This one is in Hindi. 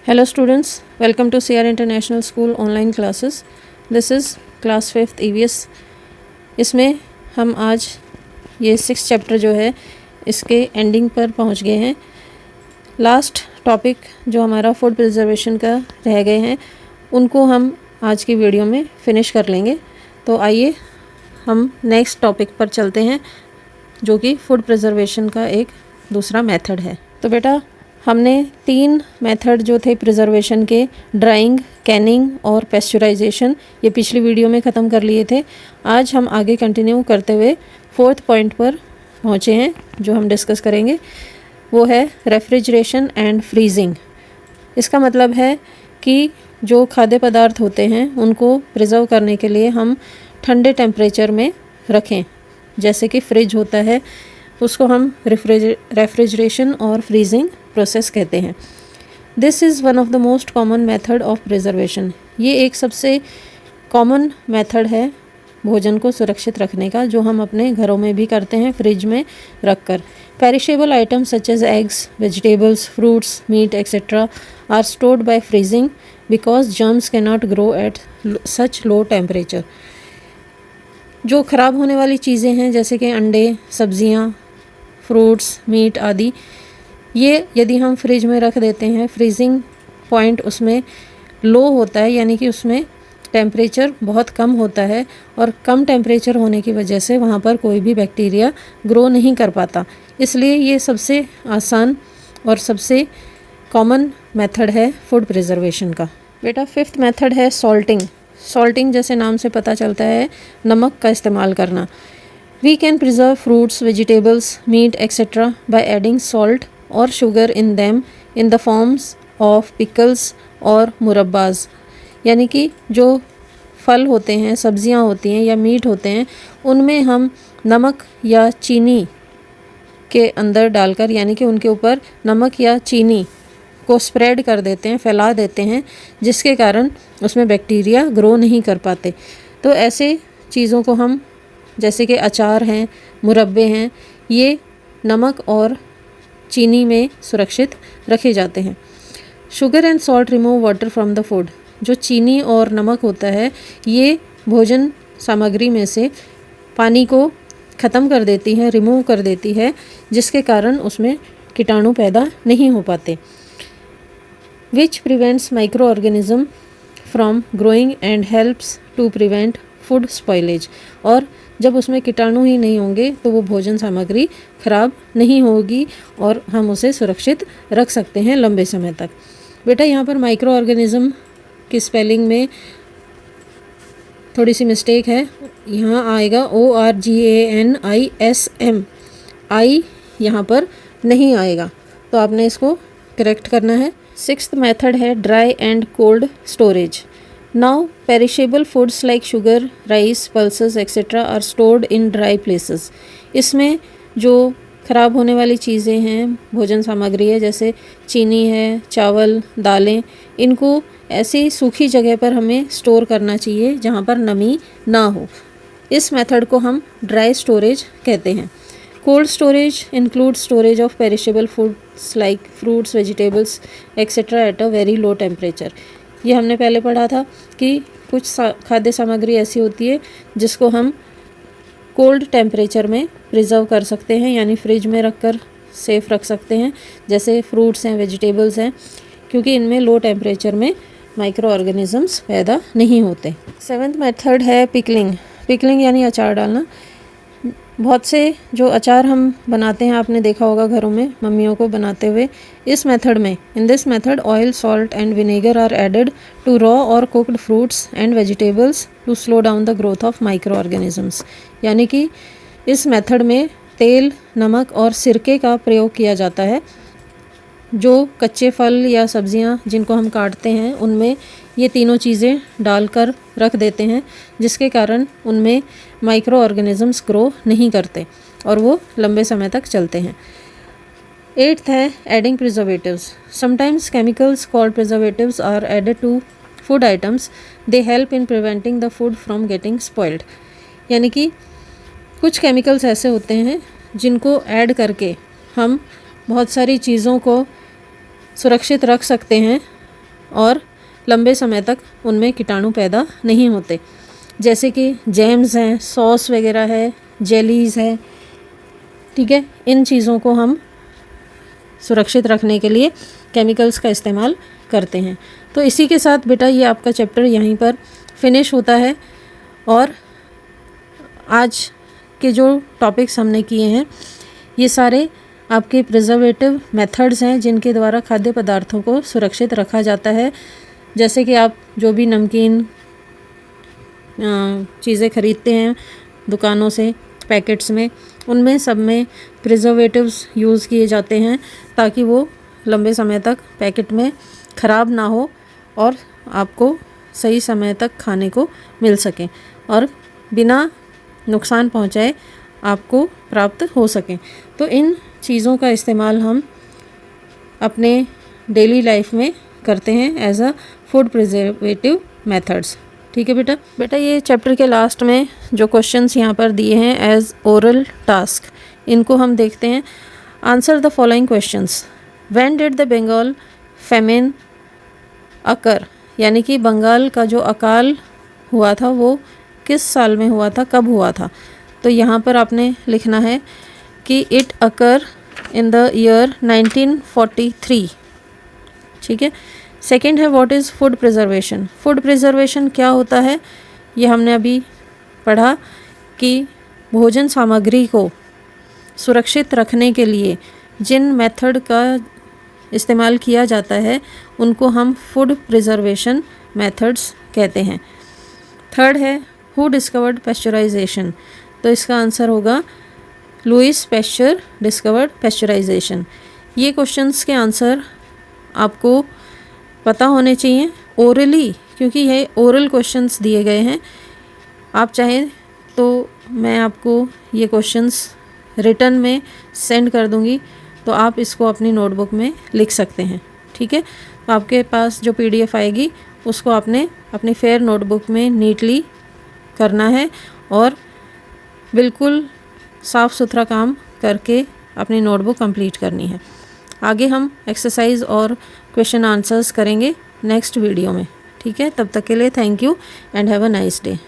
Hello students, welcome to CR International School online classes. This is class 5th EVS. इसमें हम आज ये 6 चैप्टर जो है इसके एंडिंग पर पहुंच गए हैं. लास्ट टॉपिक जो हमारा फूड प्रिजर्वेशन का रह गए हैं उनको हम आज की वीडियो में फिनिश कर लेंगे. तो आइए हम नेक्स्ट टॉपिक पर चलते हैं जो कि फूड प्रिजर्वेशन का एक दूसरा मेथड है. तो बेटा हमने 3 मेथड जो थे प्रिजर्वेशन के, ड्राइंग, कैनिंग और पेस्चराइजेशन, ये पिछली वीडियो में ख़त्म कर लिए थे. आज हम आगे कंटिन्यू करते हुए 4th पॉइंट पर पहुँचे हैं. जो हम डिस्कस करेंगे वो है रेफ्रिजरेशन एंड फ्रीजिंग. इसका मतलब है कि जो खाद्य पदार्थ होते हैं उनको प्रिजर्व करने के लिए हम ठंडे टेम्परेचर में रखें. जैसे कि फ्रिज होता है उसको हम रेफ्रिजरेशन और फ्रीजिंग प्रोसेस कहते हैं. This is one of the most common method of preservation. ये एक सबसे कॉमन मेथड है भोजन को सुरक्षित रखने का, जो हम अपने घरों में भी करते हैं फ्रिज में रखकर. Perishable items such as eggs, vegetables, fruits, meat etcetera are stored by freezing because germs can not grow at such low temperature. जो ख़राब होने वाली चीज़ें हैं जैसे कि अंडे, सब्जियां, फ्रूट्स, मीट आदि, ये यदि हम फ्रिज में रख देते हैं, फ्रीजिंग पॉइंट उसमें लो होता है, यानी कि उसमें टेम्परेचर बहुत कम होता है और कम टेम्परेचर होने की वजह से वहाँ पर कोई भी बैक्टीरिया ग्रो नहीं कर पाता. इसलिए ये सबसे आसान और सबसे कॉमन मेथड है फूड प्रिजर्वेशन का. बेटा 5th मेथड है सॉल्टिंग. सॉल्टिंग जैसे नाम से पता चलता है नमक का इस्तेमाल करना. We can preserve fruits, vegetables, meat, etc. by adding salt or sugar in them in the forms of pickles और मुरब्बाज. यानी कि जो फल होते हैं, सब्जियां होती हैं या मीट होते हैं, उनमें हम नमक या चीनी के अंदर डालकर, यानी कि उनके ऊपर नमक या चीनी को स्प्रेड कर देते हैं, फैला देते हैं, जिसके कारण उसमें बैक्टीरिया ग्रो नहीं कर पाते. तो ऐसे चीज़ों को हम, जैसे कि अचार हैं, मुरब्बे हैं, ये नमक और चीनी में सुरक्षित रखे जाते हैं. Sugar and salt remove water from the food. जो चीनी और नमक होता है ये भोजन सामग्री में से पानी को ख़त्म कर देती है, रिमूव कर देती है, जिसके कारण उसमें कीटाणु पैदा नहीं हो पाते. Which prevents microorganism from growing and helps to prevent food spoilage. और जब उसमें कीटाणु ही नहीं होंगे तो वो भोजन सामग्री खराब नहीं होगी और हम उसे सुरक्षित रख सकते हैं लंबे समय तक. बेटा यहाँ पर माइक्रो ऑर्गेनिज्म की स्पेलिंग में थोड़ी सी मिस्टेक है. यहाँ आएगा ORGANISM, आई यहाँ पर नहीं आएगा, तो आपने इसको करेक्ट करना है. 6th मेथड है dry and cold storage. Now, perishable foods like sugar, rice, pulses, etc. are stored in dry places. इसमें जो ख़राब होने वाली चीज़ें हैं, भोजन सामग्री है, जैसे चीनी है, चावल, दालें, इनको ऐसी सूखी जगह पर हमें स्टोर करना चाहिए जहाँ पर नमी ना हो. इस मेथड को हम ड्राई स्टोरेज कहते हैं. Cold storage include storage of perishable foods like fruits, vegetables etcetera at a very low temperature. ये हमने पहले पढ़ा था कि कुछ खाद्य सामग्री ऐसी होती है जिसको हम कोल्ड टेम्परेचर में प्रिजर्व कर सकते हैं, यानी फ्रिज में रखकर सेफ रख सकते हैं, जैसे फ्रूट्स हैं, वेजिटेबल्स हैं, क्योंकि इनमें लो टेम्परेचर में माइक्रो ऑर्गेनिजम्स पैदा नहीं होते. 7th मेथड है पिकलिंग. पिकलिंग यानी अचार डालना. बहुत से जो अचार हम बनाते हैं आपने देखा होगा घरों में मम्मियों को बनाते हुए. इस मेथड में, in this method oil, salt and vinegar are added to raw और cooked fruits and vegetables to slow down the growth of microorganisms. यानी कि इस मेथड में तेल, नमक और सिरके का प्रयोग किया जाता है. जो कच्चे फल या सब्जियां जिनको हम काटते हैं उनमें ये तीनों चीज़ें डालकर रख देते हैं, जिसके कारण उनमें माइक्रो ऑर्गेनिजम्स ग्रो नहीं करते और वो लंबे समय तक चलते हैं. 8th है adding preservatives. Sometimes chemicals called preservatives are added to food items. They help in preventing the food from getting spoiled. यानी कि कुछ केमिकल्स ऐसे होते हैं जिनको ऐड करके हम बहुत सारी चीज़ों को सुरक्षित रख सकते हैं और लंबे समय तक उनमें कीटाणु पैदा नहीं होते। जैसे कि जैम्स हैं, सॉस वगैरह है, जेलीज़ है, ठीक है, इन चीज़ों को हम सुरक्षित रखने के लिए केमिकल्स का इस्तेमाल करते हैं। तो इसी के साथ बेटा ये आपका चैप्टर यहीं पर फिनिश होता है और आज के जो टॉपिक्स हमने किए हैं ये सारे आपके प्रिजर्वेटिव मेथड्स हैं जिनके द्वारा खाद्य पदार्थों को सुरक्षित रखा जाता है। जैसे कि आप जो भी नमकीन चीज़ें ख़रीदते हैं दुकानों से पैकेट्स में, उनमें सब में प्रिजर्वेटिव्स यूज़ किए जाते हैं ताकि वो लंबे समय तक पैकेट में ख़राब ना हो और आपको सही समय तक खाने को मिल सके और बिना नुकसान पहुंचाए आपको प्राप्त हो सके। तो इन चीज़ों का इस्तेमाल हम अपने डेली लाइफ में करते हैं as a food preservative methods. ठीक है बेटा ये चैप्टर के लास्ट में जो क्वेश्चंस यहाँ पर दिए हैं एज ओरल टास्क, इनको हम देखते हैं। Answer the following questions. When did the Bengal famine occur, यानी कि बंगाल का जो अकाल हुआ था वो किस साल में हुआ था, कब हुआ था। तो यहाँ पर आपने लिखना है कि it occur in the year 1943। ठीक है। सेकंड है what is food preservation. Food preservation क्या होता है ये हमने अभी पढ़ा कि भोजन सामग्री को सुरक्षित रखने के लिए जिन मेथड का इस्तेमाल किया जाता है उनको हम फूड प्रिजर्वेशन मेथड्स कहते हैं। थर्ड है हु डिस्कवर्ड पेस्चराइजेशन। तो इसका आंसर होगा लुइस पैस्चर डिस्कवर्ड पेस्चराइजेशन। ये क्वेश्चंस के आंसर आपको पता होने चाहिए ओरली, क्योंकि ये ओरल क्वेश्चंस दिए गए हैं। आप चाहें तो मैं आपको ये क्वेश्चंस रिटन में सेंड कर दूंगी, तो आप इसको अपनी नोटबुक में लिख सकते हैं। ठीक है। तो आपके पास जो PDF आएगी उसको आपने अपनी फेयर नोटबुक में नीटली करना है और बिल्कुल साफ़ सुथरा काम करके अपनी नोटबुक कंप्लीट करनी है। आगे हम एक्सरसाइज और क्वेश्चन आंसर्स करेंगे नेक्स्ट वीडियो में। ठीक है, तब तक के लिए thank you and have a nice day.